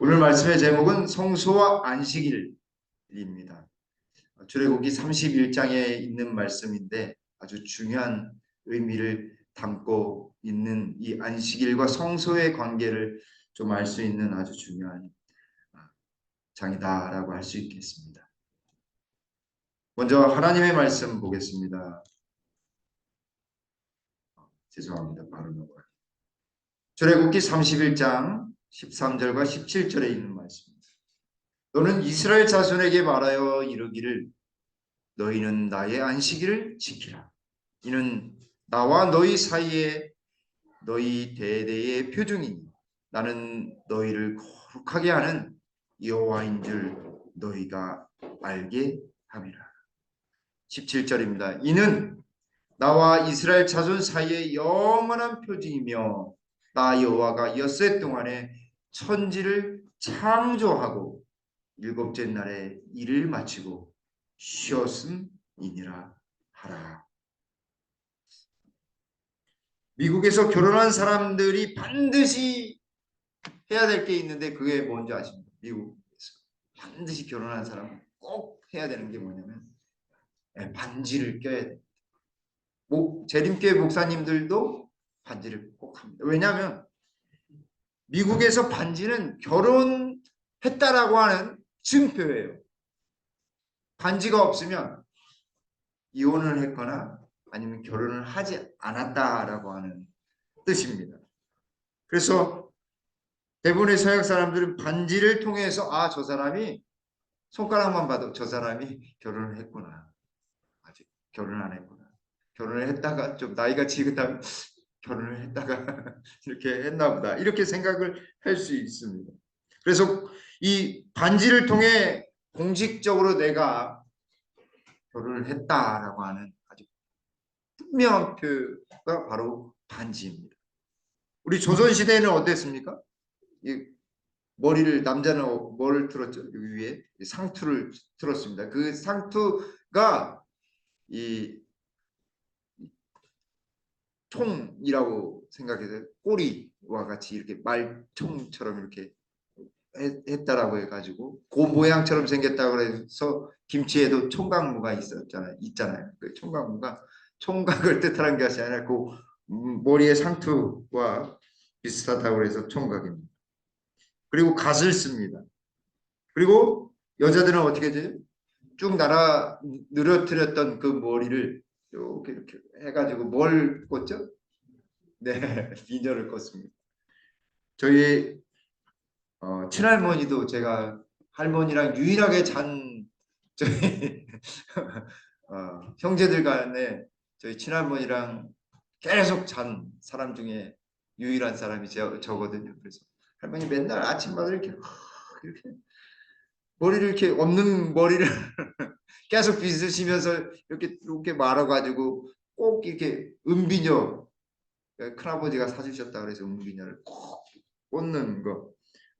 오늘 말씀의 제목은 성소와 안식일입니다. 출애굽기 31장에 있는 말씀인데 아주 중요한 의미를 담고 있는 이 안식일과 성소의 관계를 좀 알 수 있는 아주 중요한 장이다라고 할 수 있겠습니다. 먼저 하나님의 말씀 보겠습니다. 죄송합니다. 바로 넘어가요. 출애굽기 31장 13절과 17절에 있는 말씀입니다. 너는 이스라엘 자손에게 말하여 이르기를 너희는 나의 안식일을 지키라. 이는 나와 너희 사이에 너희 대대의 표중이니 나는 너희를 거룩하게 하는 여호와인 줄 너희가 알게 함이라. 17절입니다. 이는 나와 이스라엘 자손 사이에 영원한 표징이며 나 여호와가 엿새 동안에 천지를 창조하고 일곱째 날에 일을 마치고 쉬었음이니라 하라. 미국에서 결혼한 사람들이 반드시 해야 될 게 있는데 그게 뭔지 아십니까? 미국에서 반드시 결혼한 사람은 꼭 해야 되는 게 뭐냐면 반지를 껴야 돼. 재림교회 목사님들도 반지를 꼭 합니다. 왜냐하면 미국에서 반지는 결혼했다라고 하는 증표예요. 반지가 없으면 이혼을 했거나 아니면 결혼을 하지 않았다라고 하는 뜻입니다. 그래서 대부분의 서양 사람들은 반지를 통해서 저 사람이 손가락만 봐도 저 사람이 결혼을 했구나. 아직 결혼 안 했구나. 결혼을 했다가 좀 나이가 지긋하면 결혼을 했다가 이렇게 했나 보다. 이렇게 생각을 할 수 있습니다. 그래서 이 반지를 통해 공식적으로 내가 결혼을 했다라고 하는 아주 분명한 표가 바로 반지입니다. 우리 조선시대에는 어땠습니까? 이 머리를 남자는 뭐를 틀었죠? 여기 위에 상투를 틀었습니다. 그 상투가 이 총이라고 생각해서 꼬리와 같이 이렇게 말총처럼 이렇게 했다라고 해가지고 그 모양처럼 생겼다고 해서 김치에도 총각무가 있잖아요. 그 총각무가 총각을 뜻하는 것이 아니라 그 머리의 상투와 비슷하다고 해서 총각입니다. 그리고 갓을 씁니다. 그리고 여자들은 어떻게 돼요? 쭉 늘어뜨렸던 그 머리를 이렇게 해가지고 뭘 꽂죠? 네, 비녀를 꽂습니다. 저희 친할머니도 제가 할머니랑 유일하게 잔 저희 형제들 간에 저희 친할머니랑 계속 잔 사람 중에 유일한 사람이 저거든요. 그래서 할머니 맨날 아침마다 이렇게 머리를 이렇게 없는 머리를 계속 빗으시면서 이렇게 말아가지고 꼭 이렇게 은비녀 큰아버지가 사주셨다 그래서 은비녀를 꼭 꽂는 거.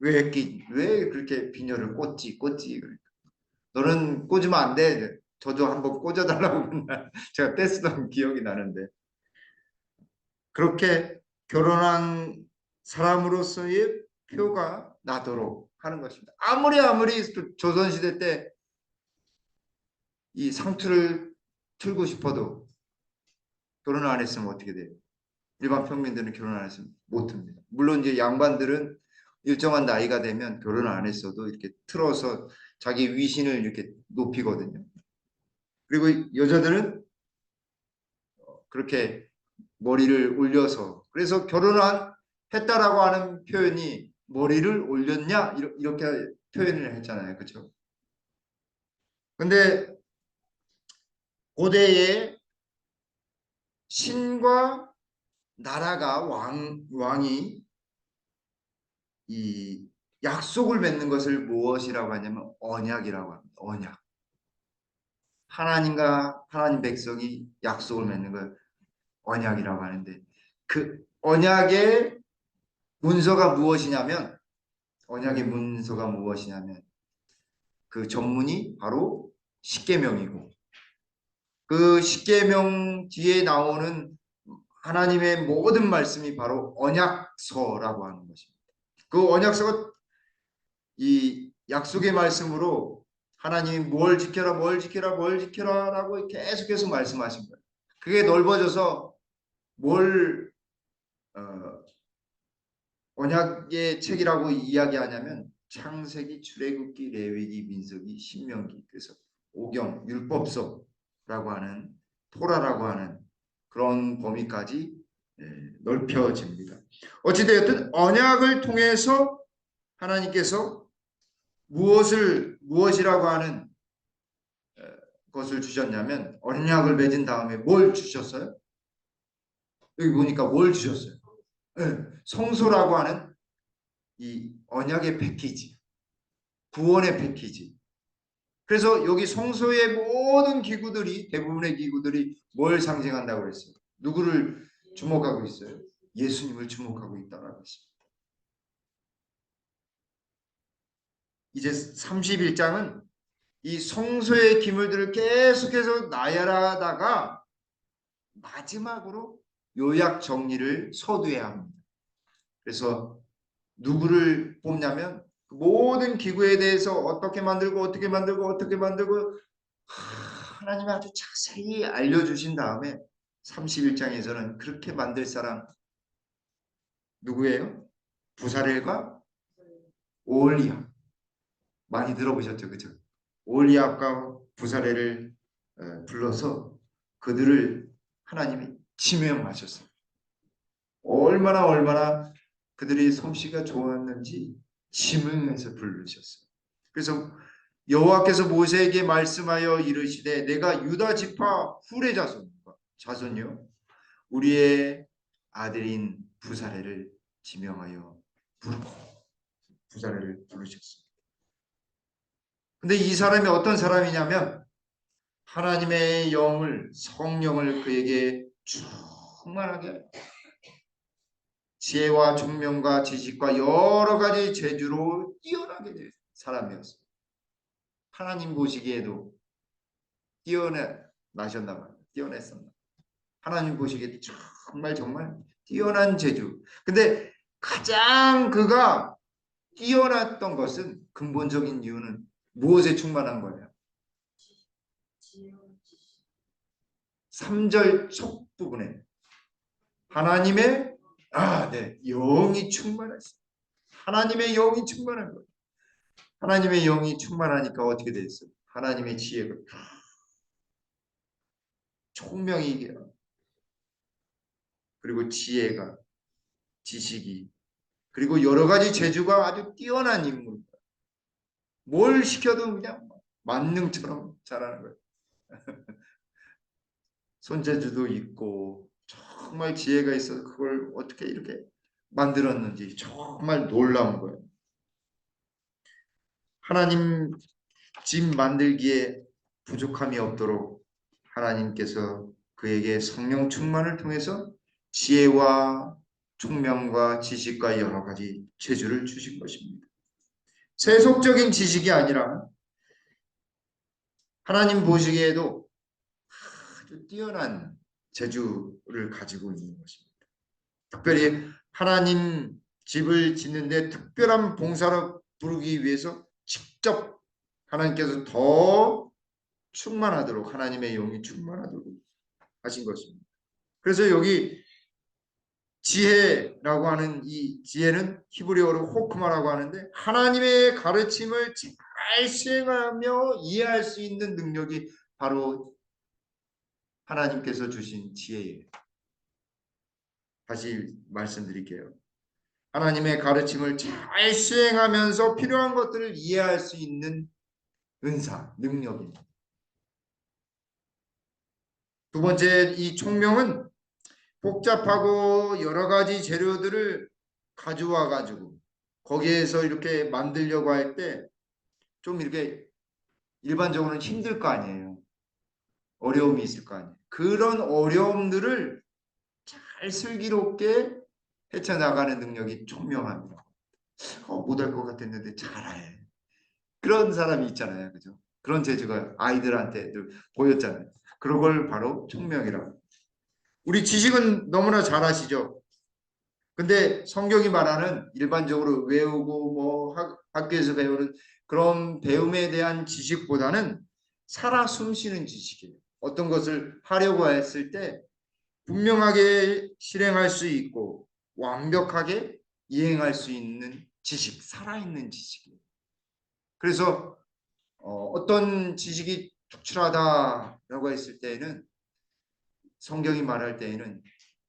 왜 그렇게 비녀를 꽂지 그러니까. 너는 꽂으면 안 돼. 저도 한번 꽂아달라고 맨날 제가 떼쓰던 기억이 나는데 그렇게 결혼한 사람으로서의 표가 나도록 하는 것입니다. 아무리 조선시대 때 이 상투를 틀고 싶어도 결혼 안 했으면 어떻게 돼요? 일반 평민들은 결혼 안 했으면 못합니다. 물론 이제 양반들은 일정한 나이가 되면 결혼을 안 했어도 이렇게 틀어서 자기 위신을 이렇게 높이거든요. 그리고 여자들은 그렇게 머리를 올려서 그래서 했다라고 하는 표현이 머리를 올렸냐 이렇게 표현을 했잖아요. 그렇죠? 근데 고대에 신과 나라가 왕이 이 약속을 맺는 것을 무엇이라고 하냐면 언약이라고 합니다. 언약. 하나님과 하나님 백성이 약속을 맺는 걸 언약이라고 하는데 그 언약의 문서가 무엇이냐면 그 전문이 바로 십계명이고 그 십계명 뒤에 나오는 하나님의 모든 말씀이 바로 언약서라고 하는 것입니다. 그 언약서가 이 약속의 말씀으로 하나님이 뭘 지켜라, 뭘 지켜라, 뭘 지켜라라고 계속해서 말씀하신 거예요. 그게 넓어져서 뭘 언약의 책이라고 이야기하냐면 창세기, 출애굽기, 레위기, 민수기, 신명기, 그래서 오경, 율법서라고 하는 토라라고 하는 그런 범위까지 넓혀집니다. 어찌되었든 언약을 통해서 하나님께서 무엇이라고 하는 것을 주셨냐면 언약을 맺은 다음에 뭘 주셨어요? 여기 보니까 뭘 주셨어요? 네, 성소라고 하는 이 언약의 패키지, 구원의 패키지. 그래서 여기 성소의 모든 기구들이 대부분의 기구들이 뭘 상징한다고 그랬어요? 누구를 주목하고 있어요? 예수님을 주목하고 있다라고 했습니다. 이제 31장은 이 성소의 기물들을 계속해서 나열하다가 마지막으로 요약 정리를 서두해야 합니다. 그래서 누구를 뽑냐면 모든 기구에 대해서 어떻게 만들고 어떻게 만들고 어떻게 만들고 하나님이 아주 자세히 알려주신 다음에 31장에서는 그렇게 만들 사람 누구예요? 부사렐과 오홀리압. 많이 들어보셨죠? 그죠? 오홀리압과 부사렐을 불러서 그들을 하나님이 지명하셨어요. 얼마나 그들이 솜씨가 좋았는지 지명해서 부르셨어요. 그래서 여호와께서 모세에게 말씀하여 이르시되 내가 유다 지파 훌의 자손이요 우리의 아들인 부사레를 지명하여 부르고 부사레를 부르셨습니다. 근데 이 사람이 어떤 사람이냐면 하나님의 성령을 그에게 충만하게 하여 지혜와 총명과 지식과 여러 가지 재주로 뛰어나게 된 사람이었어요. 하나님 보시기에도 뛰어나셨나 봐요. 뛰어냈었나. 하나님 보시기에 정말 뛰어난 재주. 근데 가장 그가 뛰어났던 것은 근본적인 이유는 무엇에 충만한 거예요? 3절 첫 부분에 하나님의 영이 충만했어요. 하나님의 영이 충만한 거예요. 하나님의 영이 충만하니까 어떻게 됐어요? 하나님의 지혜가 총명이 그리고 지혜가 지식이 그리고 여러 가지 재주가 아주 뛰어난 인물. 뭘 시켜도 그냥 만능처럼 잘하는 거예요. 손재주도 있고 정말 지혜가 있어서 그걸 어떻게 이렇게 만들었는지 정말 놀라운 거예요. 하나님 집 만들기에 부족함이 없도록 하나님께서 그에게 성령 충만을 통해서 지혜와 총명과 지식과 여러 가지 재주를 주신 것입니다. 세속적인 지식이 아니라 하나님 보시기에도 아주 뛰어난 재주를 가지고 있는 것입니다. 특별히 하나님 집을 짓는데 특별한 봉사로 부르기 위해서 직접 하나님께서 더 충만하도록 하나님의 영이 충만하도록 하신 것입니다. 그래서 여기 지혜라고 하는 이 지혜는 히브리어로 호크마라고 하는데 하나님의 가르침을 잘 수행하며 이해할 수 있는 능력이 바로 하나님께서 주신 지혜예요. 다시 말씀드릴게요. 하나님의 가르침을 잘 수행하면서 필요한 것들을 이해할 수 있는 은사, 능력입니다. 두 번째, 이 총명은 복잡하고 여러 가지 재료들을 가져와 가지고 거기에서 이렇게 만들려고 할 때 좀 이렇게 일반적으로는 힘들 거 아니에요. 어려움이 있을 거 아니에요. 그런 어려움들을 잘 슬기롭게 헤쳐나가는 능력이 총명합니다. 못할 것 같았는데 잘해. 그런 사람이 있잖아요. 그죠? 그런 재주가 아이들한테 보였잖아요. 그런 걸 바로 총명이라고. 우리 지식은 너무나 잘 아시죠? 근데 성경이 말하는 일반적으로 외우고 뭐 학교에서 배우는 그런 배움에 대한 지식보다는 살아 숨쉬는 지식이에요. 어떤 것을 하려고 했을 때 분명하게 실행할 수 있고 완벽하게 이행할 수 있는 지식, 살아있는 지식이에요. 그래서 어떤 지식이 특출하다라고 했을 때에는 성경이 말할 때에는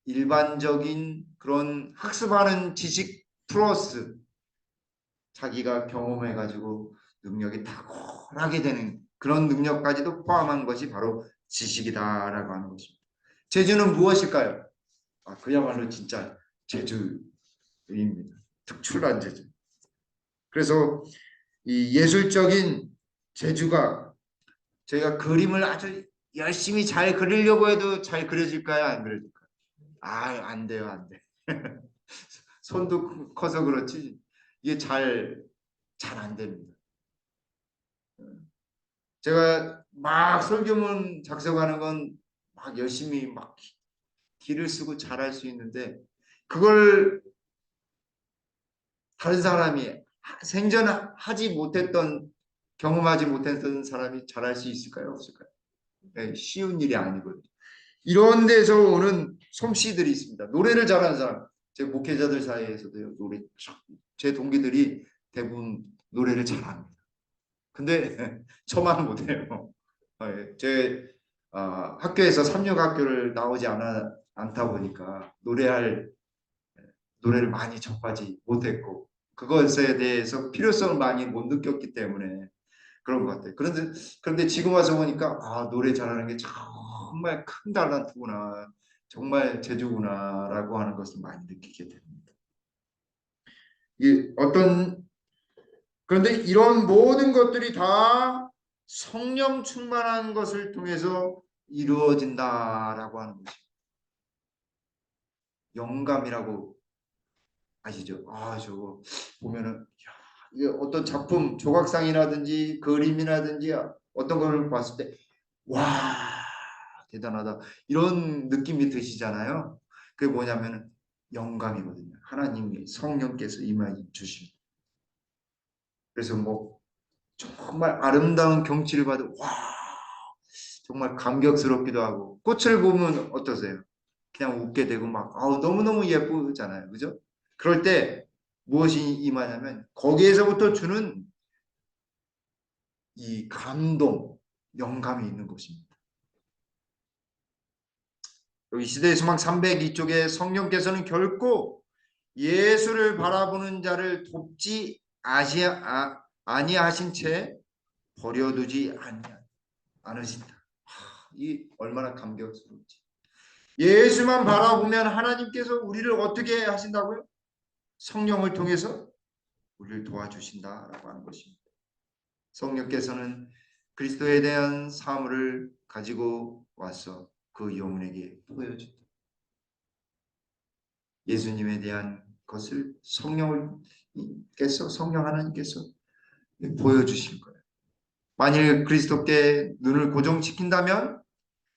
일반적인 그런 학습하는 지식 플러스 자기가 경험해가지고 능력이 탁월하게 되는 그런 능력까지도 포함한 것이 바로 지식이다라고 하는 것입니다. 재주는 무엇일까요? 그야말로 진짜 재주입니다. 특출난 재주. 그래서 이 예술적인 재주가 저희가 그림을 아주 열심히 잘 그리려고 해도 잘 그려질까요? 안 그려질까요? 안 돼요, 안 돼. 손도 커서 그렇지 이게 잘 안 됩니다. 제가 막 설교문 작성하는 건 막 열심히 막 기를 쓰고 잘할 수 있는데 그걸 다른 사람이 생전하지 못했던 경험하지 못했던 사람이 잘할 수 있을까요? 없을까요? 네, 쉬운 일이 아니거든요. 이런 데서 오는 솜씨들이 있습니다. 노래를 잘하는 사람, 제 목회자들 사이에서도요. 제 동기들이 대부분 노래를 잘합니다. 근데 저만 못해요. 제 학교에서 삼육학교를 나오지 않다 보니까 노래를 많이 접하지 못했고 그것에 대해서 필요성을 많이 못 느꼈기 때문에 그런 것 같아요. 그런데 지금 와서 보니까 노래 잘하는 게 정말 큰 달란트구나, 정말 재주구나라고 하는 것을 많이 느끼게 됩니다. 그런데 이런 모든 것들이 다 성령 충만한 것을 통해서 이루어진다라고 하는 것이 영감이라고 아시죠? 저거 보면은 이게 어떤 작품 조각상이라든지 그림이라든지 어떤 걸 봤을 때 와 대단하다 이런 느낌이 드시잖아요. 그게 뭐냐면 영감이거든요. 하나님이 성령께서 임하 주신. 그래서 뭐 정말 아름다운 경치를 봐도 와 정말 감격스럽기도 하고 꽃을 보면 어떠세요? 그냥 웃게 되고 막 너무너무 예쁘잖아요. 그죠? 그럴 때 무엇이 임하냐면 거기에서부터 주는 이 감동, 영감이 있는 것입니다. 여기 시대의 소망 302쪽에 성령께서는 결코 예수를 바라보는 자를 돕지 아니하신 채 버려두지 않으신다. 이 얼마나 감격스러운지. 예수만 바라보면 하나님께서 우리를 어떻게 하신다고요? 성령을 통해서 우리를 도와주신다라고 하는 것입니다. 성령께서는 그리스도에 대한 사물을 가지고 와서 그 영혼에게 보여준다. 예수님에 대한 것을 성령 하나님께서 보여주실 거예요. 만일 그리스도께 눈을 고정시킨다면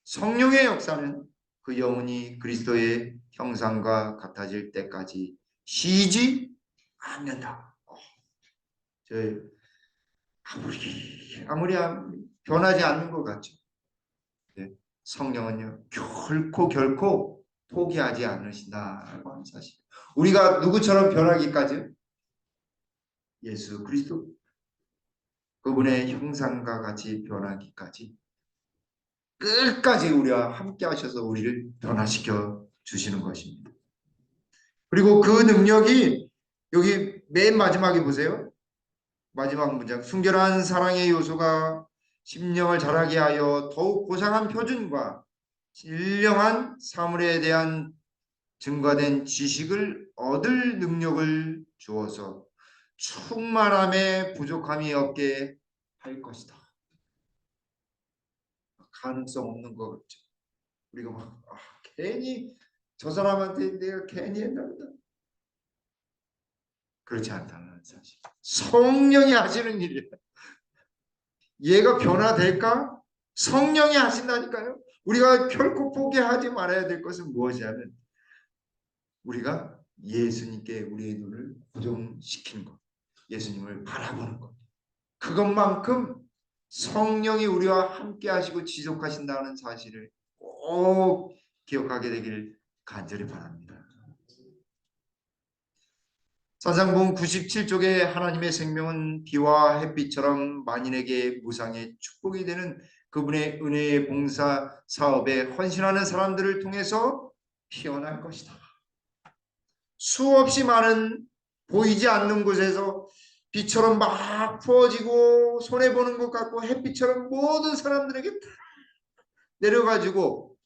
성령의 역사는 그 영혼이 그리스도의 형상과 같아질 때까지 쉬지 않는다. 저 아무리 변하지 않는 것 같죠. 네. 성령은요 결코 포기하지 않으신다라고 하는 사실. 우리가 누구처럼 변하기까지 예수 그리스도 그분의 형상과 같이 변하기까지 끝까지 우리와 함께 하셔서 우리를 변화시켜 주시는 것입니다. 그리고 그 능력이 여기 맨 마지막에 보세요. 마지막 문장. 순결한 사랑의 요소가 심령을 자라게 하여 더욱 고상한 표준과 신령한 사물에 대한 증거된 지식을 얻을 능력을 주어서 충만함에 부족함이 없게 할 것이다. 가능성 없는 것 같죠. 우리가 막 괜히 저 사람한테 내가 괜히 했나 보다. 그렇지 않다는 사실. 성령이 하시는 일이에요. 얘가 변화될까? 성령이 하신다니까요. 우리가 결코 포기하지 말아야 될 것은 무엇이냐면 우리가 예수님께 우리의 눈을 고정시키는 것, 예수님을 바라보는 것. 그것만큼 성령이 우리와 함께 하시고 지속하신다는 사실을 꼭 기억하게 되기를 간절히 바랍니다. 사상본 97쪽에 하나님의 생명은 비와 햇빛처럼 만인에게 무상의 축복이 되는 그분의 은혜의 봉사 사업에 헌신하는 사람들을 통해서 피어날 것이다. 수없이 많은 보이지 않는 곳에서 빛처럼 막 부어지고 손해보는 것 같고 햇빛처럼 모든 사람들에게 내려가지고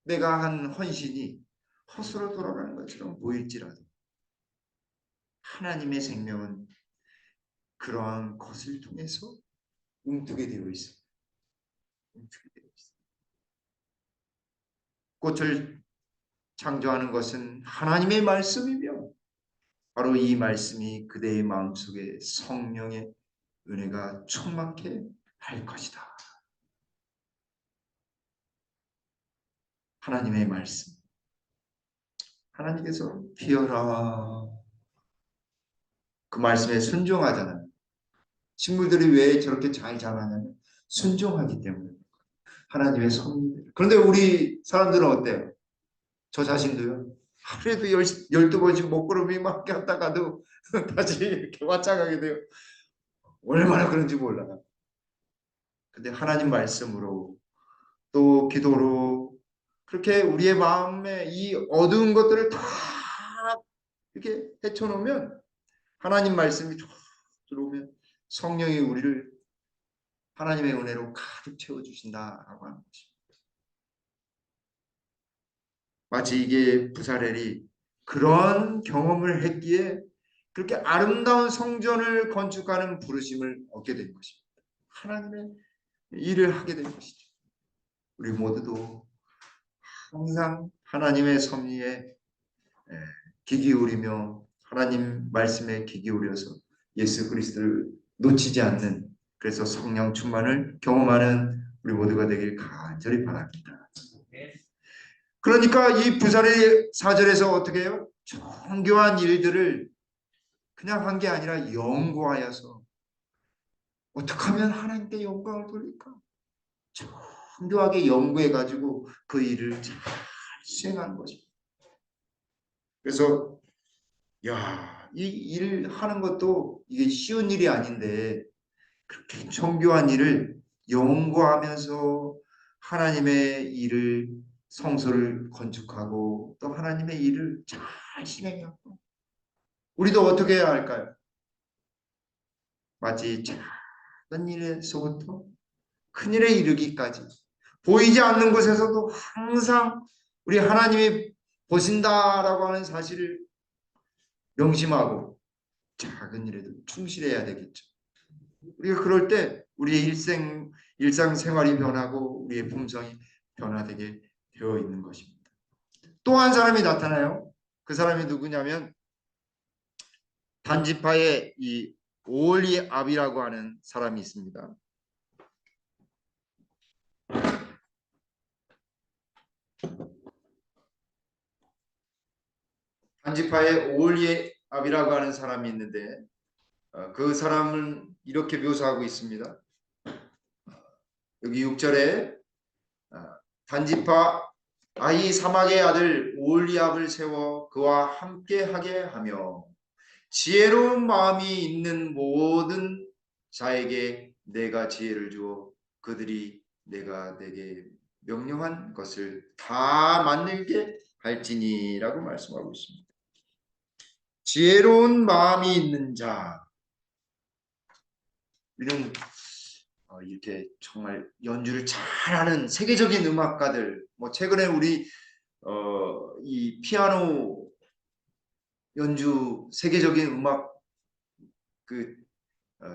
내가 한 헌신이 헛으로 돌아가는 것처럼 보일지라도 하나님의 생명은 그러한 것을 통해서 움트게 되어 있습니다. 움트게 되어 있습니다. 꽃을 창조하는 것은 하나님의 말씀이며 바로 이 말씀이 그대의 마음속에 성령의 은혜가 충만케 할 것이다. 하나님의 말씀. 하나님께서 피어라. 그 말씀에 순종하잖아요. 식물들이 왜 저렇게 잘 자라냐면 순종하기 때문에. 하나님의 섭리. 그런데 우리 사람들은 어때요? 저 자신도요. 하루에도 12번씩 먹구름이 막 꼈다가도 다시 이렇게 왔짝하게 돼요. 얼마나 그런지 몰라요. 근데 하나님 말씀으로 또 기도로 그렇게 우리의 마음에 이 어두운 것들을 다 이렇게 헤쳐놓으면 하나님 말씀이 쭉 들어오면 성령이 우리를 하나님의 은혜로 가득 채워주신다라고 하는 것입니다. 마치 이게 부사렐이 그런 경험을 했기에 그렇게 아름다운 성전을 건축하는 부르심을 얻게 된 것입니다. 하나님의 일을 하게 된 것이죠. 우리 모두도 항상 하나님의 섭리에 귀 기울이며 하나님 말씀에 귀 기울여서 예수 그리스도를 놓치지 않는 그래서 성령 충만을 경험하는 우리 모두가 되길 간절히 바랍니다. 그러니까 이 부살의 사절에서 어떻게 해요? 정교한 일들을 그냥 한 게 아니라 연구하여서 어떻게 하면 하나님께 영광을 돌릴까? 정교하게 연구해가지고 그 일을 잘 수행하는 것입니다. 그래서 이 일 하는 것도 이게 쉬운 일이 아닌데 그렇게 정교한 일을 연구하면서 하나님의 일을 성소를 건축하고 또 하나님의 일을 잘 실행하고 우리도 어떻게 해야 할까요? 마치 작은 일에서부터 큰 일에 이르기까지 보이지 않는 곳에서도 항상 우리 하나님이 보신다라고 하는 사실을 명심하고 작은 일에도 충실해야 되겠죠. 우리가 그럴 때 우리의 일상생활이 변하고 우리의 품성이 변화되게 되어 있는 것입니다. 또 한 사람이 나타나요. 그 사람이 누구냐면 단지파의 이 오홀리압이라고 하는 사람이 있습니다. 단지파의 오홀리압이라고 하는 사람이 있는데 그 사람은 이렇게 묘사하고 있습니다. 여기 6절에 단지파 아히 사막의 아들 오홀리압을 세워 그와 함께하게 하며 지혜로운 마음이 있는 모든 자에게 내가 지혜를 주어 그들이 내가 내게 명령한 것을 다 만들게 할지니라고 말씀하고 있습니다. 지혜로운 마음이 있는 자 이런 이렇게 정말 연주를 잘하는 세계적인 음악가들 뭐 최근에 우리 이 피아노 연주 세계적인 음악 그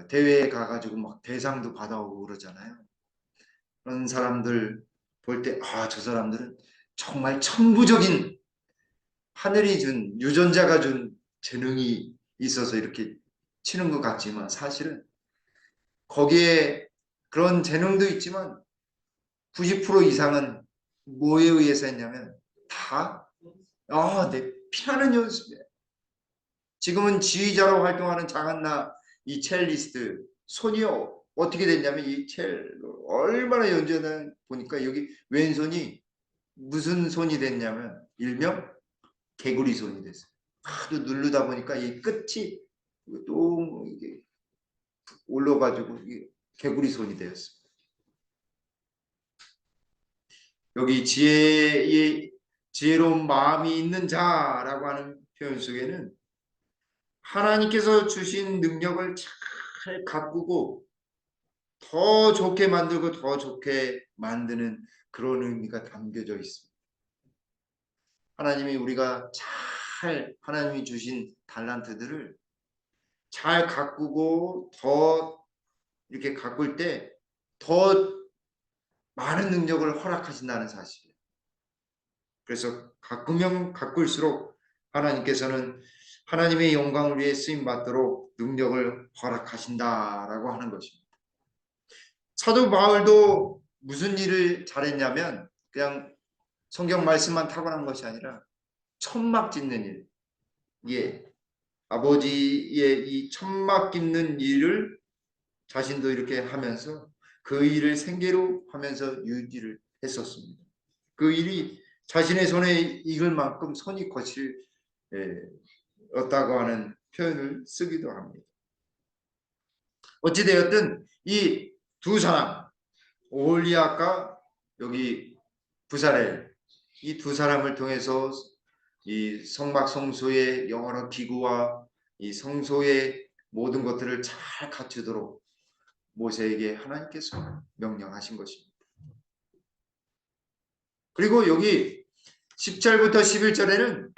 대회에 가가지고 막 대상도 받아오고 그러잖아요. 그런 사람들 볼 때 저 사람들은 정말 천부적인 하늘이 준 유전자가 준 재능이 있어서 이렇게 치는 것 같지만 사실은 거기에 그런 재능도 있지만 90% 이상은 뭐에 의해서 했냐면 다 피나는 연습이에요. 지금은 지휘자로 활동하는 장한나 이 첼리스트 손이 어떻게 됐냐면 이 첼로 얼마나 연주하다 보니까 여기 왼손이 무슨 손이 됐냐면 일명 개구리 손이 됐어요. 하도 누르다 보니까 이 끝이 또 이게 올라가지고 개구리 손이 되었어요. 여기 지혜로운 마음이 있는 자라고 하는 표현 속에는 하나님께서 주신 능력을 잘 가꾸고 더 좋게 만들고 더 좋게 만드는 그런 의미가 담겨져 있습니다. 하나님이 우리가 잘 하나님이 주신 달란트들을 잘 가꾸고 더 이렇게 가꿀 때 더 많은 능력을 허락하신다는 사실이에요. 그래서 가꾸면 가꿀수록 하나님께서는 하나님의 영광을 위해 쓰임 받도록 능력을 허락하신다라고 하는 것입니다. 사도 바울도 무슨 일을 잘했냐면 그냥 성경 말씀만 타고난 것이 아니라 천막 짓는 일. 예. 아버지의 이 천막 짓는 일을 자신도 이렇게 하면서 그 일을 생계로 하면서 유지를 했었습니다. 그 일이 자신의 손에 익을 만큼 손이 거칠었다고 하는 표현을 쓰기도 합니다. 어찌되었든 이 두 사람 오홀리압과 여기 부사렐 이 두 사람을 통해서 이 성막 성소의 여러 기구와 이 성소의 모든 것들을 잘 갖추도록 모세에게 하나님께서 명령하신 것입니다. 그리고 여기 10절부터 11절에는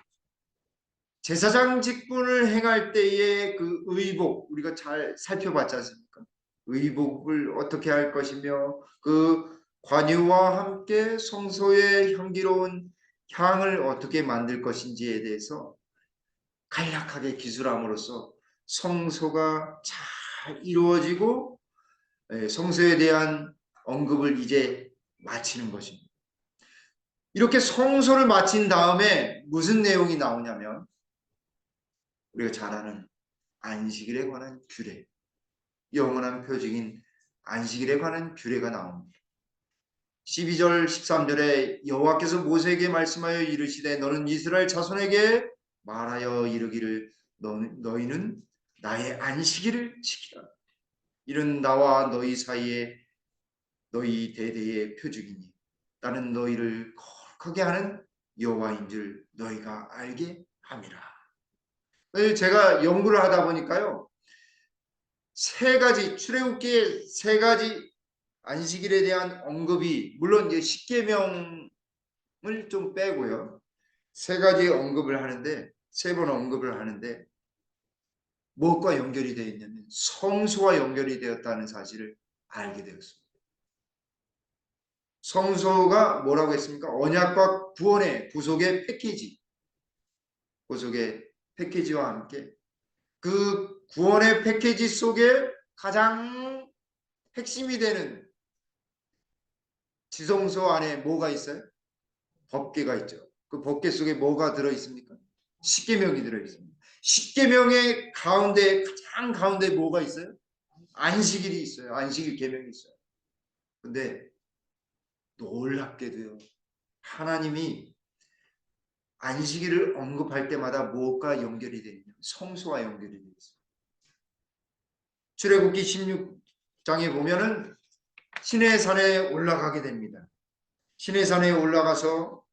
제사장 직분을 행할 때의 그 의복 우리가 잘 살펴봤지 않습니까? 의복을 어떻게 할 것이며 그 관유와 함께 성소의 향기로운 향을 어떻게 만들 것인지에 대해서 간략하게 기술함으로써 성소가 잘 이루어지고 성소에 대한 언급을 이제 마치는 것입니다. 이렇게 성소를 마친 다음에 무슨 내용이 나오냐면 우리가 잘 아는 안식일에 관한 규례, 영원한 표징인 안식일에 관한 규례가 나옵니다. 12절 13절에 여호와께서 모세에게 말씀하여 이르시되 너는 이스라엘 자손에게 말하여 이르기를 너희는 나의 안식일을 지키라. 이는 나와 너희 사이에 너희 대대의 표징이니 나는 너희를 거룩하게 하는 여호와인 줄 너희가 알게 함이라. 제가 연구를 하다 보니까요. 세 가지 출애굽기의 세 가지 안식일에 대한 언급이 물론 이제 십계명을 좀 빼고요. 세 가지 언급을 하는데 세 번 언급을 하는데 무엇과 연결이 되어 있냐면 성소와 연결이 되었다는 사실을 알게 되었습니다. 성소가 뭐라고 했습니까? 언약과 구원의 구속의 패키지. 구속의 패키지와 함께 그 구원의 패키지 속에 가장 핵심이 되는 지성소 안에 뭐가 있어요? 법궤가 있죠. 그 법궤 속에 뭐가 들어 있습니까? 십계명이 들어 있습니다. 십계명의 가운데 가장 가운데 뭐가 있어요? 안식일이 있어요. 안식일 계명이 있어요. 근데 놀랍게도요. 하나님이 안식일을 언급할 때마다 무엇과 연결이 되어 있냐? 성소와 연결이 되어 있어요. 출애굽기 16장에 보면은 시내산에 올라가게 됩니다. 시내산에 올라가서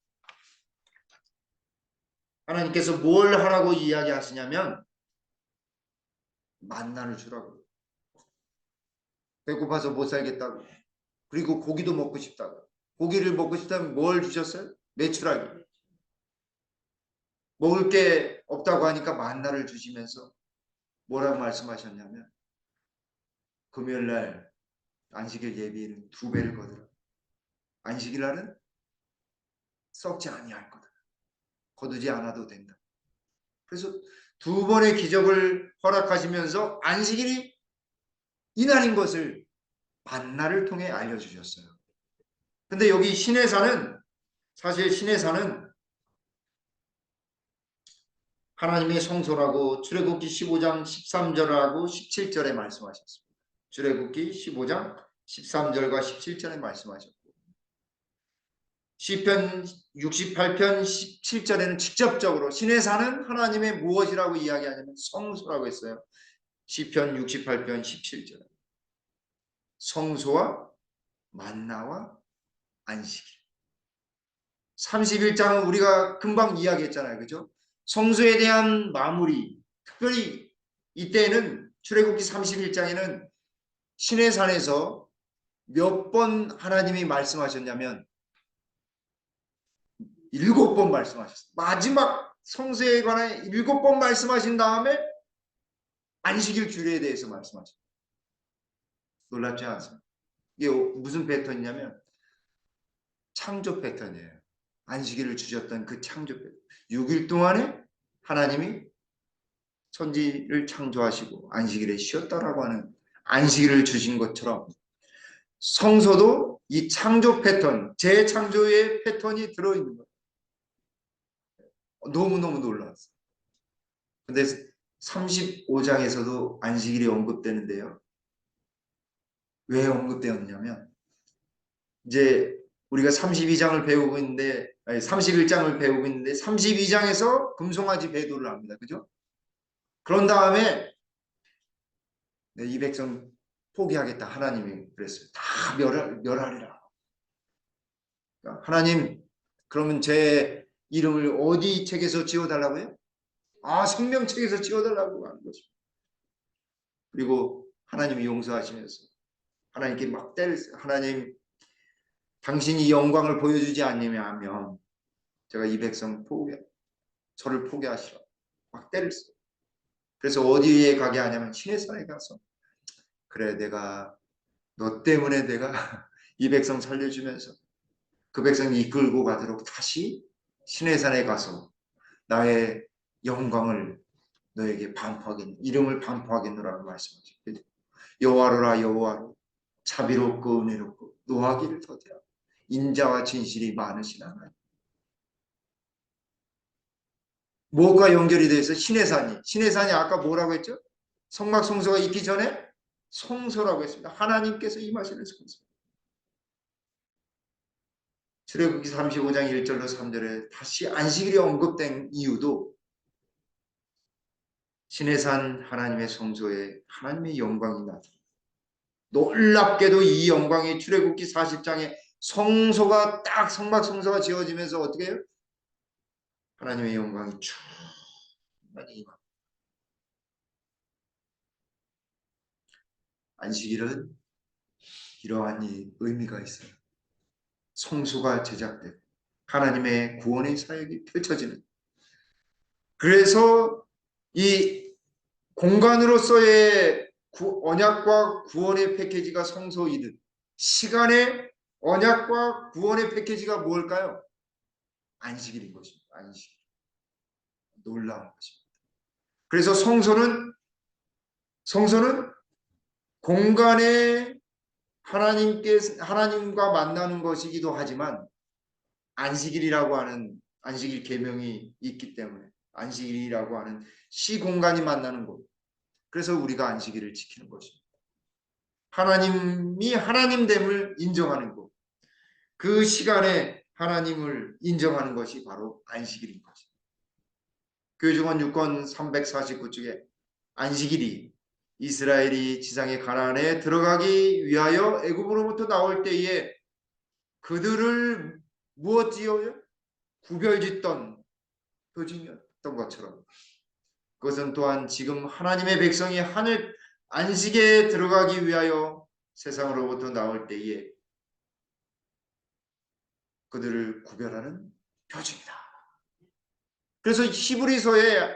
하나님께서 뭘 하라고 이야기하시냐면 만나를 주라고. 배고파서 못 살겠다고. 그리고 고기도 먹고 싶다고. 고기를 먹고 싶다면 뭘 주셨어요? 메추라기. 먹을 게 없다고 하니까 만나를 주시면서 뭐라고 말씀하셨냐면 금요일날 안식일 예비는 2배를 거두라. 안식일 날은 썩지 아니할 거다. 거두지 않아도 된다. 그래서 2번의 기적을 허락하시면서 안식일이 이날인 것을 만나를 통해 알려주셨어요. 근데 여기 시내산은 사실 시내산은 하나님의 성소라고 출애굽기 15장 13절하고 17절에 말씀하셨습니다. 출애굽기 15장 13절과 17절에 말씀하셨고 시편 68편 17절에는 직접적으로 신의 산은 하나님의 무엇이라고 이야기하냐면 성소라고 했어요. 시편 68편 17절 성소와 만나와 안식일. 31장은 우리가 금방 이야기했잖아요. 그죠? 성소에 대한 마무리, 특별히 이때는 출애굽기 31장에는 신의 산에서 몇 번 하나님이 말씀하셨냐면 7번 말씀하셨어요. 마지막 성소에 관해 7번 말씀하신 다음에 안식일 주일에 대해서 말씀하셨어요. 놀랍지 않습니까? 이게 무슨 패턴이냐면 창조 패턴이에요. 안식일을 주셨던 그 창조 패턴. 6일 동안에 하나님이 천지를 창조하시고 안식일에 쉬었다라고 하는 안식일을 주신 것처럼 성소도 이 창조 패턴, 재창조의 패턴이 들어있는 거예요. 너무너무 놀라웠어요. 근데 35장에서도 안식일이 언급되는데요. 왜 언급되었냐면 이제 우리가 32장을 배우고 있는데 31장을 배우고 있는데 32장에서 금송아지 배도를 합니다. 그죠? 그런 다음에 이 백성 포기하겠다. 하나님이 그랬어요. 다 멸하리라. 그러니까 하나님 그러면 제 이름을 어디 책에서 지워달라고요? 생명책에서 지워달라고 하는 거죠. 그리고 하나님이 용서하시면서 하나님께 막 하나님 당신이 영광을 보여주지 않으면 제가 이 백성 저를 포기하시라. 막 때렸어요. 그래서 어디에 가게 하냐면 신의 산에 가서 그래 너 때문에 내가 이 백성 살려주면서 그 백성이 이끌고 가도록 다시 신의 산에 가서 나의 영광을 너에게 이름을 반포하겠노라고 말씀하셨죠. 여호와로라 여호와로 자비롭고 은혜롭고 노하기를 더디하고 인자와 진실이 많으신 하나님. 무엇과 연결이 되어 있어? 신의 산이 아까 뭐라고 했죠? 성막 성소가 있기 전에 성소라고 했습니다. 하나님께서 임하시는 성소. 출애굽기 35장 1절로 3절에 다시 안식일이 언급된 이유도 신의 산 하나님의 성소에 하나님의 영광이 나타납니다. 놀랍게도 이 영광이 출애굽기 40장에 성소가 딱 성막 성소가 지어지면서 어떻게 해요? 하나님의 영광이 충만히 임합니다. 안식일은 이러한 의미가 있어요. 성소가 제작되고 하나님의 구원의 사역이 펼쳐지는. 그래서 이 공간으로서의 언약과 구원의 패키지가 성소이듯 시간의 언약과 구원의 패키지가 뭘까요? 안식일인 것입니다. 안식일. 놀라운 것입니다. 그래서 성소는 공간에 하나님과 만나는 것이기도 하지만 안식일이라고 하는 안식일 계명이 있기 때문에 안식일이라고 하는 시공간이 만나는 곳. 그래서 우리가 안식일을 지키는 것입니다. 하나님이 하나님됨을 인정하는 곳. 그 시간에 하나님을 인정하는 것이 바로 안식일인 것입니다. 교회종원 6권 349쪽에 안식일이 이스라엘이 지상의 가나안에 들어가기 위하여 애굽으로부터 나올 때에 그들을 무엇지어요? 구별짓던 표징이었던 것처럼 그것은 또한 지금 하나님의 백성이 하늘 안식에 들어가기 위하여 세상으로부터 나올 때에 그들을 구별하는 표징이다. 그래서 히브리서에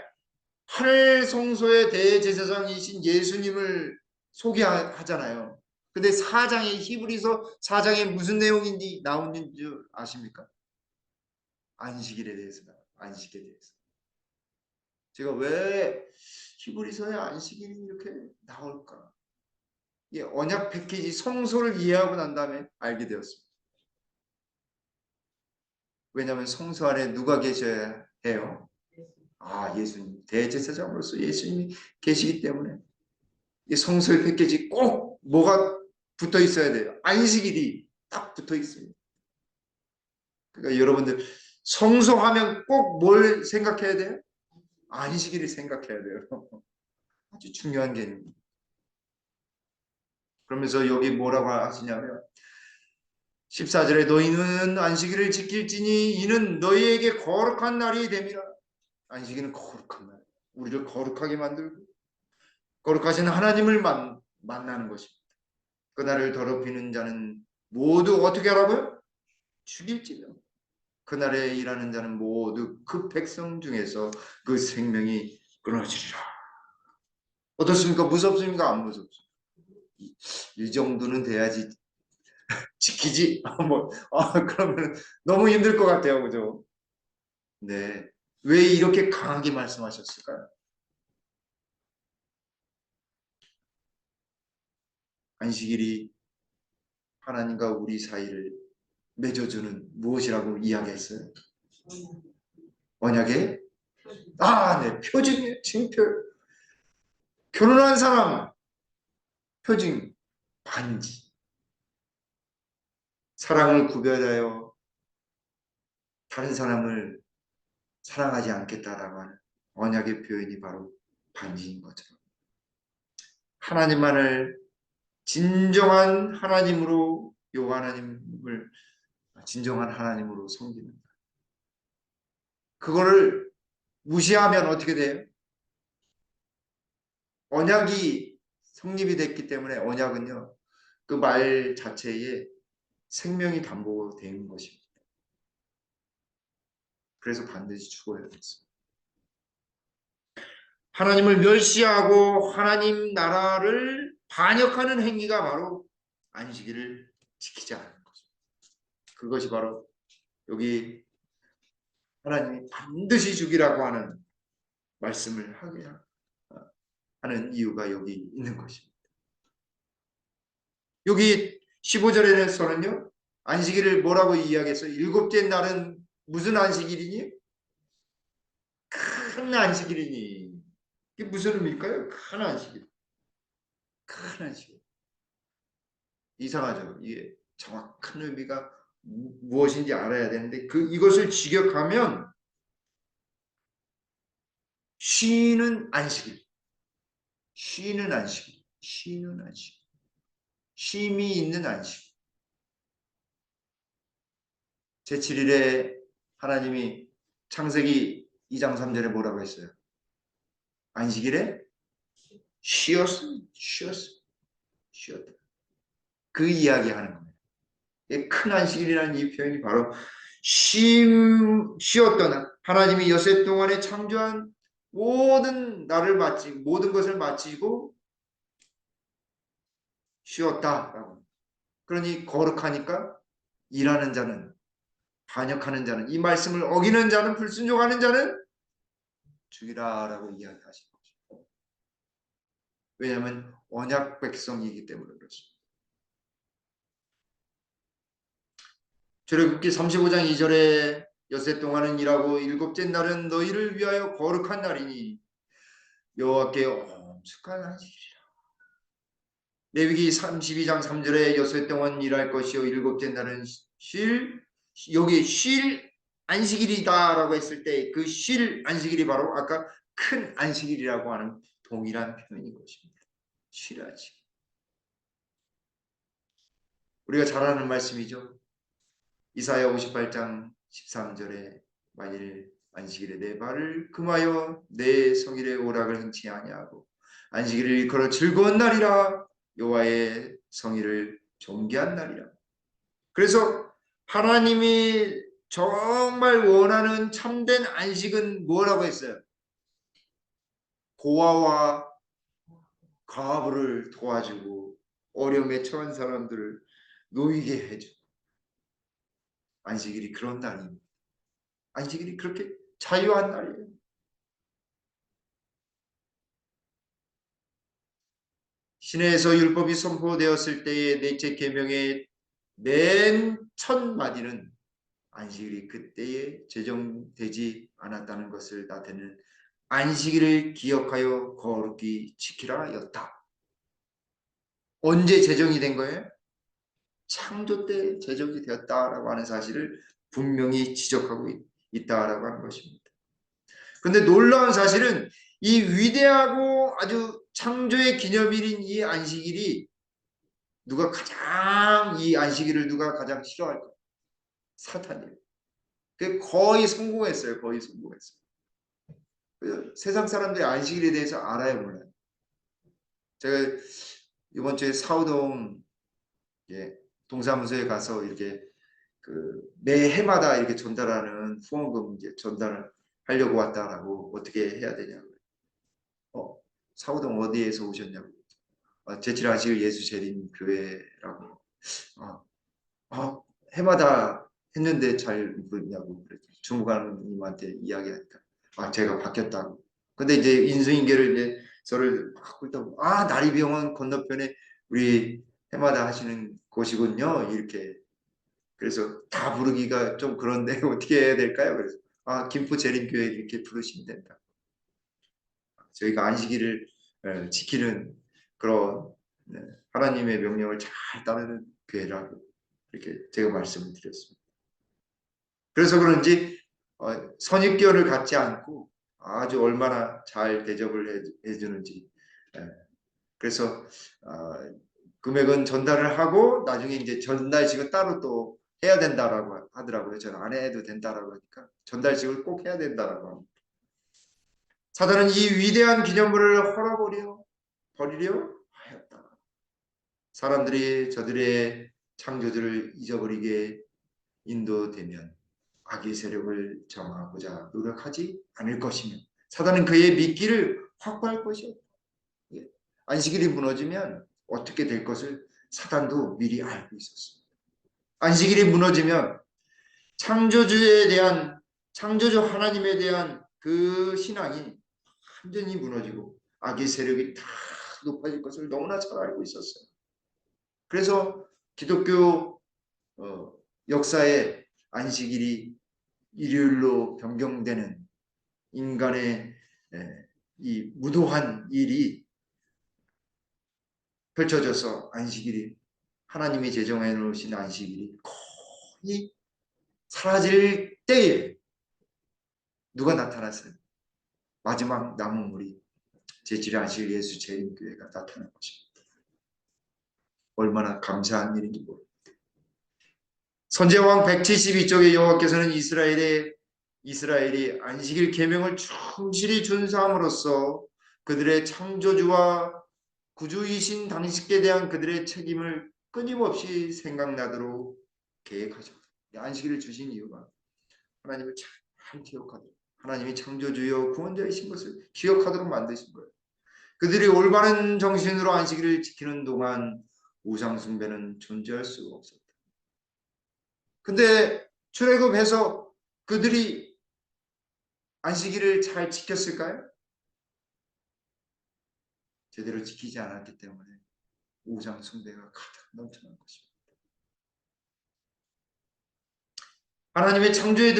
하늘 성소의 대제사장이신 예수님을 소개하잖아요. 근데 히브리서 4장에 무슨 내용인지 나오는 줄 아십니까? 안식일에 대해서 안식에 대해서. 제가 왜 히브리서에 안식일이 이렇게 나올까? 이 언약 패키지 성소를 이해하고 난 다음에 알게 되었습니다. 왜냐하면 성소 안에 누가 계셔야 해요? 예수님 대제사장으로서 예수님이 계시기 때문에 이 성소의 패키지 꼭 뭐가 붙어 있어야 돼요. 안식일이 딱 붙어 있습니다. 그러니까 여러분들 성소하면 꼭 뭘 생각해야 돼요? 안식일을 생각해야 돼요. 아주 중요한 개념입니다. 그러면서 여기 뭐라고 하시냐면 14절에 너희는 안식일을 지킬지니 이는 너희에게 거룩한 날이 됨이라. 안식일은 거룩한 날. 우리를 거룩하게 만들고 거룩하신 하나님을 만나는 것입니다. 그날을 더럽히는 자는 모두 어떻게 하라고요? 죽일지며 그날에 일하는 자는 모두 그 백성 중에서 그 생명이 끊어지리라. 어떻습니까? 무섭습니까? 안 무섭습니까? 이 정도는 돼야지 지키지. 그러면 너무 힘들 것 같아요, 그죠? 네, 왜 이렇게 강하게 말씀하셨을까요? 안식일이 하나님과 우리 사이를 맺어주는 무엇이라고 이야기했어요? 언약의 네, 표징이에요. 징표. 결혼한 사람 표징 반지. 사랑을 구별하여 다른 사람을 사랑하지 않겠다라고 하는 언약의 표현이 바로 반지인 것처럼 하나님만을 진정한 하나님으로 요 하나님을 진정한 하나님으로 섬기는 그거를 무시하면 어떻게 돼요? 언약이 성립이 됐기 때문에 언약은요 그 말 자체에 생명이 담보되는 것입니다. 그래서 반드시 죽어야 됐습니다. 하나님을 멸시하고 하나님 나라를 반역하는 행위가 바로 안식일을 지키지 않는 것입니다. 그것이 바로 여기 하나님이 반드시 죽이라고 하는 말씀을 하게 하는 이유가 여기 있는 것입니다. 여기 15절에서는요. 안식일을 뭐라고 이야기했어요? 일곱째 날은 무슨 안식일이니? 큰 안식일이니. 이게 무슨 의미일까요? 큰 안식일. 큰 안식일. 이상하죠. 이게 정확한 의미가 무엇인지 알아야 되는데 이것을 직역하면 쉬는 안식일. 쉬는 안식일. 쉬는 안식일. 쉼이 있는 안식. 제7일에 하나님이 창세기 2장 3절에 뭐라고 했어요? 안식일에 쉬었다. 그 이야기하는 겁니다. 큰 안식일이라는 이 표현이 바로 쉬었던 하나님이 여세 동안에 창조한 모든 모든 것을 마치고 쉬었다라고. 그러니 거룩하니까 일하는 자는 반역하는 자는 이 말씀을 어기는 자는 불순종하는 자는 죽이라라고 이야기하신 거죠. 왜냐하면 언약 백성이기 때문에 그렇습니다. 출애굽기 35장 2절에 엿새 동안은 일하고 일곱째 날은 너희를 위하여 거룩한 날이니 여호와께 엄숙한 안식이라. 레위기 32장 3절에 엿새 동안 일할 것이요 일곱째 날은 여기 쉴 안식일이다라고 했을 때 그 쉴 안식일이 바로 아까 큰 안식일이라고 하는 동일한 표현인 것입니다. 쉴 안식일. 우리가 잘 아는 말씀이죠. 이사야 58장 13절에 만일 안식일에 내 발을 금하여 내 성일의 오락을 행치 아니하고 안식일을 일컬어 즐거운 날이라 여호와의 성일을 존귀한 날이라. 그래서 하나님이 정말 원하는 참된 안식은 뭐라고 했어요? 고아와 과부를 도와주고 어려움에 처한 사람들을 놓이게 해주고 안식일이 그런 날입니다. 안식일이 그렇게 자유한 날이에요. 시내에서 율법이 선포되었을 때의 넷째 계명의 맨 첫 마디는 안식일이 그때에 제정되지 않았다는 것을 나타내는 안식일을 기억하여 거룩히 지키라 였다. 언제 제정이 된 거예요? 창조 때 제정이 되었다라고 하는 사실을 분명히 지적하고 있다라고 하는 것입니다. 그런데 놀라운 사실은 이 위대하고 아주 창조의 기념일인 이 안식일이 이 안식일을 누가 가장 싫어할까? 사탄이에요. 거의 성공했어요. 거의 성공했어요. 세상 사람들이 안식일에 대해서 알아요, 몰라요? 제가 이번 주에 사우동 동사무소에 가서 이렇게 매 해마다 이렇게 전달하는 후원금 이제 전달을 하려고 왔다라고 어떻게 해야 되냐고. 사우동 어디에서 오셨냐고. 제칠 안식일 예수 재림 교회라고. 해마다 했는데 잘 모르냐고 주무관님한테 이야기하니까 제가 바뀌었다고. 근데 이제 인수인계를 이제 저를 막 훑다고 나리병원 건너편에 우리 해마다 하시는 곳이군요. 이렇게. 그래서 다 부르기가 좀 그런데 어떻게 해야 될까요? 그래서 김포 재림교회 이렇게 부르시면 된다. 저희가 안식일을 지키는 그런 하나님의 명령을 잘 따르는 교회라고 이렇게 제가 말씀을 드렸습니다. 그래서 그런지 선입견을 갖지 않고 아주 얼마나 잘 대접을 해주는지. 그래서 금액은 전달을 하고 나중에 이제 전달식은 따로 또 해야 된다라고 하더라고요. 저는 안 해도 된다라고 하니까 전달식을 꼭 해야 된다라고 합니다. 사단은 이 위대한 기념물을 버리려 하였다. 사람들이 저들의 창조주를 잊어버리게 인도되면 악의 세력을 정하고자 노력하지 않을 것이며 사단은 그의 미끼를 확보할 것이었다. 안식일이 무너지면 어떻게 될 것을 사단도 미리 알고 있었습니다. 안식일이 무너지면 창조주 하나님에 대한 그 신앙이 완전히 무너지고 악의 세력이 다 높아질 것을 너무나 잘 알고 있었어요. 그래서 기독교 역사에 안식일이 일요일로 변경되는 인간의 이 무도한 일이 펼쳐져서 안식일이 하나님이 제정해 놓으신 안식일이 거의 사라질 때에 누가 나타났어요? 마지막 남은 제칠 안식일 예수 재림교회가 나타난 것입니다. 얼마나 감사한 일인지 모릅니다. 선제왕 172쪽에 여호와께서는 이스라엘이 안식일 계명을 충실히 준수함으로써 그들의 창조주와 구주이신 당신께 대한 그들의 책임을 끊임없이 생각나도록 계획하셨다. 안식일을 주신 이유가 하나님을 잘 기억하도록, 하나님이 창조주여 구원자이신 것을 기억하도록 만드신 거예요. 그들이 올바른 정신으로 안식일을 지키는 동안 우상 숭배는 존재할 수가 없었다. 근데 출애굽해서 그들이 안식일을 잘 지켰을까요? 제대로 지키지 않았기 때문에 우상 숭배가 가득 넘쳐난 것입니다. 하나님의 창조의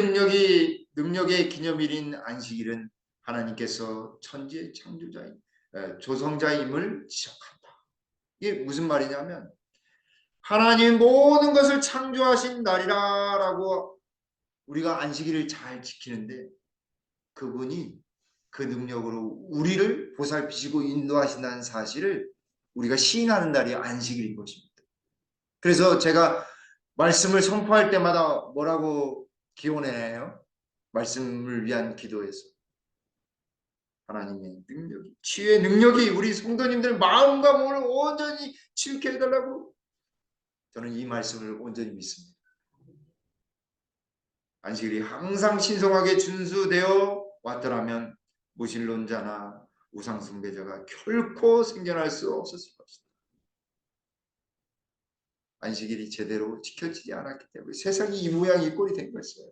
능력의 기념일인 안식일은 하나님께서 천지의 조성자임을 지적한다. 이게 무슨 말이냐면 하나님 모든 것을 창조하신 날이라고 우리가 안식일을 잘 지키는데 그분이 그 능력으로 우리를 보살피시고 인도하신다는 사실을 우리가 시인하는 날이 안식일인 것입니다. 그래서 제가 말씀을 선포할 때마다 뭐라고 기원해요? 말씀을 위한 기도에서 하나님의 능력이, 치유의 능력이 우리 성도님들 마음과 몸을 온전히 치유케 해달라고 저는 이 말씀을 온전히 믿습니다. 안식일이 항상 신성하게 준수되어 왔더라면 무신론자나 우상숭배자가 결코 생겨날 수 없었을 것이다. 안식일이 제대로 지켜지지 않았기 때문에 세상이 이 모양 이 꼴이 된 것이에요.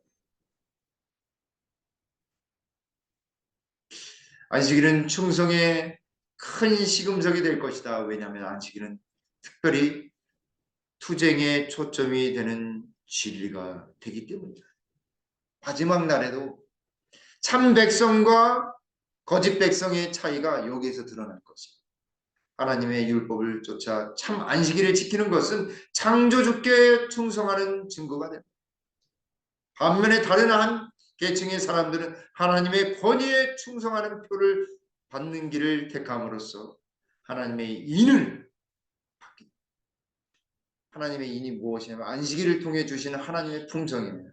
안식일은 충성의 큰 시금석이 될 것이다. 왜냐하면 안식일은 특별히 투쟁에 초점이 되는 진리가 되기 때문이다. 마지막 날에도 참 백성과 거짓 백성의 차이가 여기에서 드러날 것입니다. 하나님의 율법을 쫓아 참 안식일을 지키는 것은 창조주께 충성하는 증거가 됩니다. 반면에 다른 한 계층의 사람들은 하나님의 권위에 충성하는 표를 받는 길을 택함으로써 하나님의 인을 받기. 하나님의 인이 무엇이냐면 안식일을 통해 주시는 하나님의 품성입니다.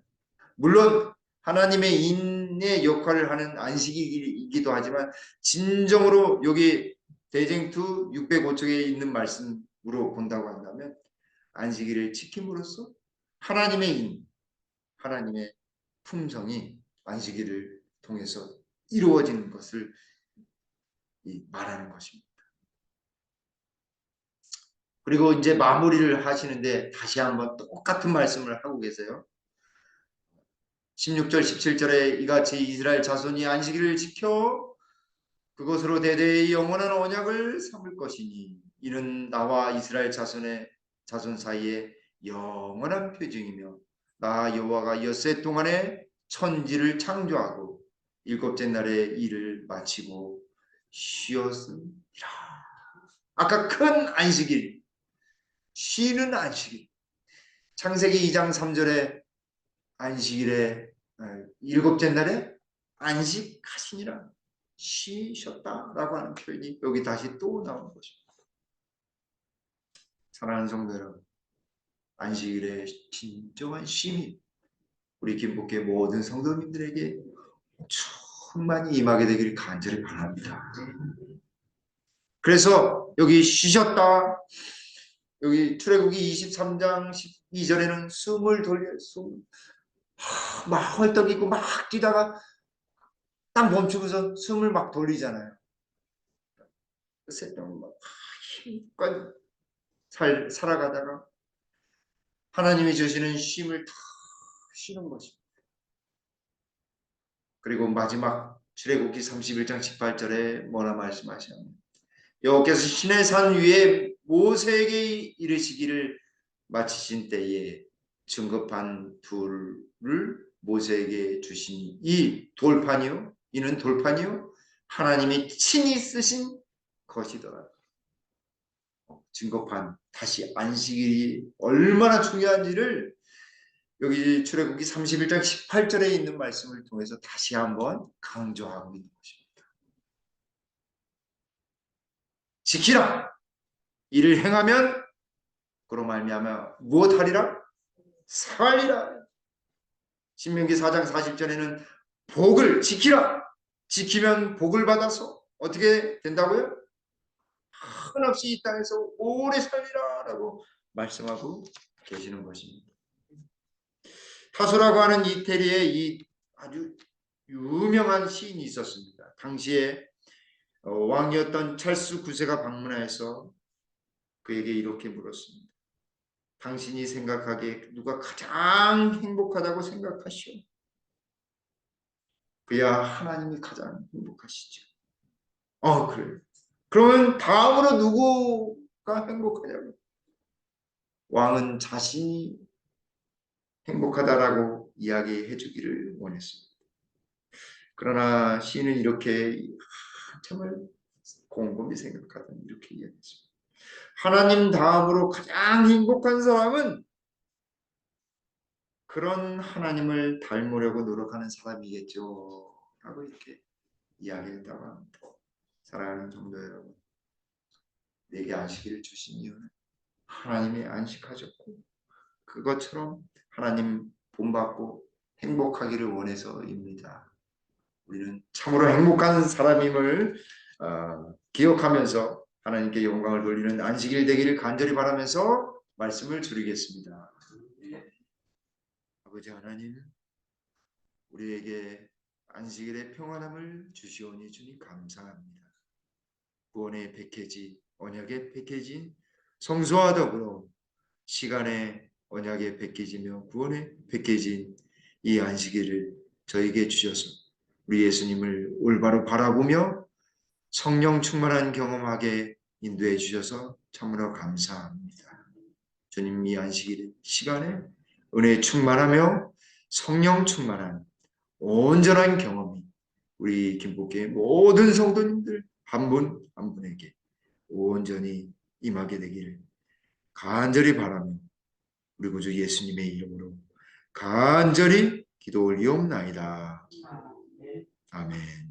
물론 하나님의 인의 역할을 하는 안식이기도 하지만 진정으로 여기 대쟁투 605쪽에 있는 말씀으로 본다고 한다면 안식일을 지킴으로써 하나님의 인, 하나님의 품성이 안식일을 통해서 이루어지는 것을 말하는 것입니다. 그리고 이제 마무리를 하시는데 다시 한번 똑같은 말씀을 하고 계세요. 16절 17절에 이같이 이스라엘 자손이 안식일을 지켜 그것으로 대대의 영원한 언약을 삼을 것이니 이는 나와 이스라엘 자손 사이에 영원한 표징이며 나 여호와가 엿새 동안에 천지를 창조하고 일곱째 날에 일을 마치고 쉬었음이라. 아까 큰 안식일, 쉬는 안식일. 창세기 2장 3절에 안식일에 일곱째 날에 안식하시니라, 쉬셨다라고 하는 표현이 여기 다시 또 나오는 것입니다. 사랑하는 성도 여러분, 안식일의 진정한 쉼이 우리 김복회 모든 성도님들에게 충만히 임하게 되기를 간절히 바랍니다. 그래서 여기 쉬셨다, 여기 출애굽기 23장 12절에는 숨을 돌려 막 헐떡이고 막 뛰다가 딱 멈추고서 숨을 막 돌리잖아요. 새벽 막 힘껏 살아가다가 하나님이 주시는 쉼을 다 쉬는 것입니다. 그리고 마지막 출애굽기 31장 18절에 뭐라 말씀하시냐면 여호와께서 시내산 위에 모세에게 이르시기를 마치신 때에 증거판 둘을 모세에게 주시니 이 돌판이요, 이는 돌판이요 하나님이 친히 쓰신 것이더라. 증거판, 다시 안식일이 얼마나 중요한지를 여기 출애굽기 31장 18절에 있는 말씀을 통해서 다시 한번 강조하고 있는 것입니다. 지키라, 이를 행하면 그로 말미암아 무엇하리라? 살리라. 신명기 4장 40절에는 복을 지키라, 지키면 복을 받아서 어떻게 된다고요? 한없이 이 땅에서 오래 살리라 라고 말씀하고 계시는 것입니다. 타소라고 하는 이태리에 이 아주 유명한 시인이 있었습니다. 당시에 왕이었던 찰스 9세가 방문해서 그에게 이렇게 물었습니다. 당신이 생각하기에 누가 가장 행복하다고 생각하시오? 그야 하나님이 가장 행복하시죠. 그래요. 그러면 다음으로 누구가 행복하냐고. 왕은 자신이 행복하다라고 이야기해 주기를 원했습니다. 그러나 시인은 이렇게 정말 곰곰이 생각하다 이렇게 이야기했습니다. 하나님 다음으로 가장 행복한 사람은 그런 하나님을 닮으려고 노력하는 사람이겠죠 라고 이렇게 이야기했다고 합니다. 사랑하는 성도 여러분, 내게 안식일을 주신 이유는 하나님이 안식하셨고 그것처럼 하나님 본받고 행복하기를 원해서입니다. 우리는 참으로 행복한 사람임을 기억하면서 하나님께 영광을 돌리는 안식일 되기를 간절히 바라면서 말씀을 드리겠습니다. 아버지 하나님, 우리에게 안식일의 평안함을 주시오니 주님 감사합니다. 구원의 패키지, 언약의 패키지인 성소와 더불어 시간의 언약의 패키지며 구원의 패키지인 이 안식일을 저에게 주셔서 우리 예수님을 올바로 바라보며 성령 충만한 경험하게 인도해 주셔서 참으로 감사합니다. 주님, 이 안식일 시간에 은혜 충만하며 성령 충만한 온전한 경험이 우리 김포교회 모든 성도님들 한 분 한 분에게 온전히 임하게 되기를 간절히 바라며 우리 구주 예수님의 이름으로 간절히 기도 올리옵나이다. 아멘.